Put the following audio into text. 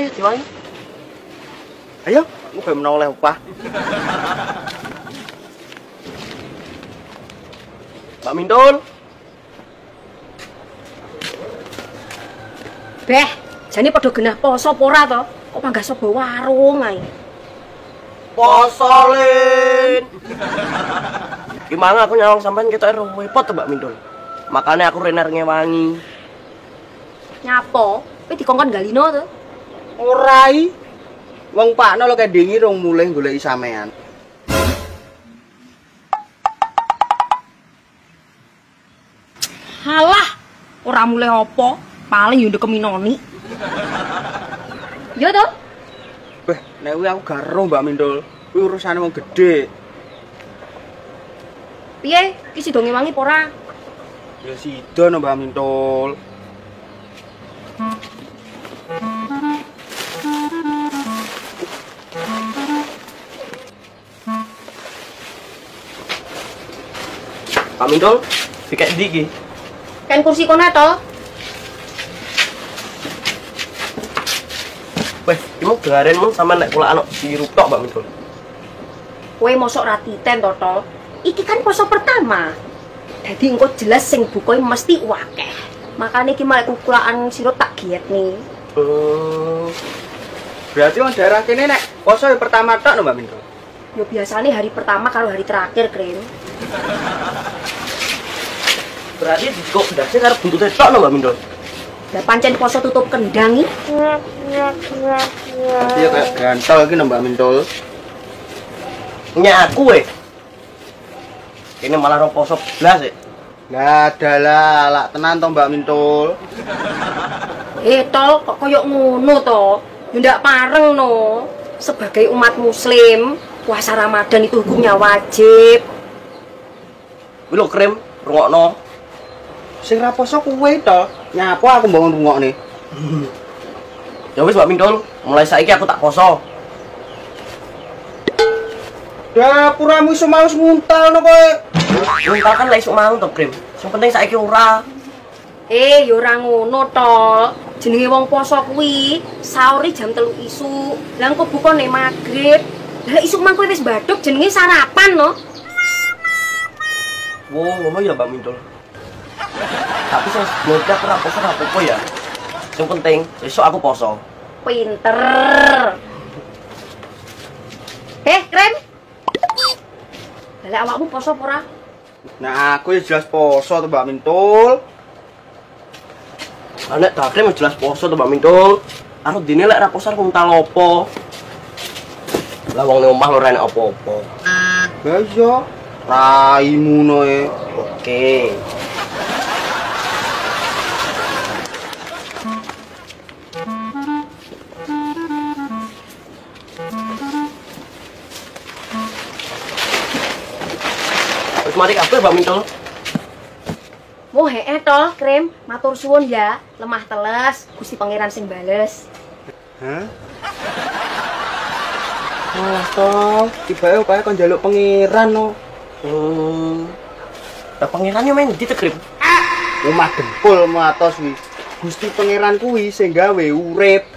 ayo diwangi. Ayo, aku pengen menoleh upah. Mbak Mintul. Beh, jane padha genah poso apa ora to? Kok panggah sapa warung ae. Posolin. Gimana aku nyawang sampean ketok repot to Mbak Mintul. Makanya aku rener ngewangi. Nyapo? Kowe dikongkon galino to? Ora i. Wong Pakno lho kendingi rong mulih goleki sampean. Halah, ora mulih apa? Paling yo ndek keminoni. Yo to? Beh, nek kuwi aku gak ero Mbak Mintul. Kuwi urusane wong gedhe. Piye? Ki sido ngewangi apa ora? Ya sida no Mbak Mintul. Pak Mintul, pikir ndi iki? Kan kursi kono to? Weh, iki garenmu sampean nek kula anak sirup tok Mbak Mintul. Kowe mosok ra titen to, Tol? Iki kan poso pertama. Dadi engko jelas sing bukoe mesti akeh. Makane iki malek kukulaan sirup tak gietne. Berarti wong daerah kene nek poso pertama tok no Mbak Mintul. Yo biasane hari pertama karo hari terakhir, Kren. Berarti kok ndase karo buntute tok no Mbak Mintul. Lah pancen poso tutup kendang iki. Berarti ya kayak gantol iki no Mbak Mintul. Nya aku weh. Ini malah rong poso blas sik. Lah adalah lak tenan to Mbak Mintul. Tol kok koyo ngono to? Yo ndak pareng no. Sebagai umat muslim, puasa Ramadan itu hukumnya wajib. Kuwi lho Krem, rungokno. Sing ra poso kuwe to. Nyapa aku mbok ngrungokne. Ya wis Mbak Mintul, mulai saiki aku tak poso. Dapuramu iso males nguntal no kowe. Nguntal kan lek isuk mau to, Krem. Sing penting saiki ora. Yo ora ngono to. Jenenge wong poso kuwi sauri jam 3 isuk. Lah engko bukane magrib. Lah isuk mangko wis badhok jenenge sarapan no. Wo, ngomong ya Mbak Mintul. Tapi sing bocah ora poso ora apa-apa ya. Sing penting besok aku poso. Pinter. Krem. Lah awakmu poso apa ora? Nah, aku ya jelas poso to Mbak Mintul. Nek tak Krem jelas poso to Mbak Mintul. Aku dine lek ra poso nguntal opo. Lah wong ning omah lho ora enak apa-apa. Lah iya, raimu no e. Oke. Wis mari kabeh Mbak Mintul. Mo to, Krem. Matur suwun ya. Lemah teles, Gusti Pangeran sing bales. Hah? Alah toh, tiba-tiba kaya kon njaluk pangeran no. Lah pangeran yo main ndi to, Krem? Omah dempul matos wi. Gusti pangeran kuwi sing gawe urip.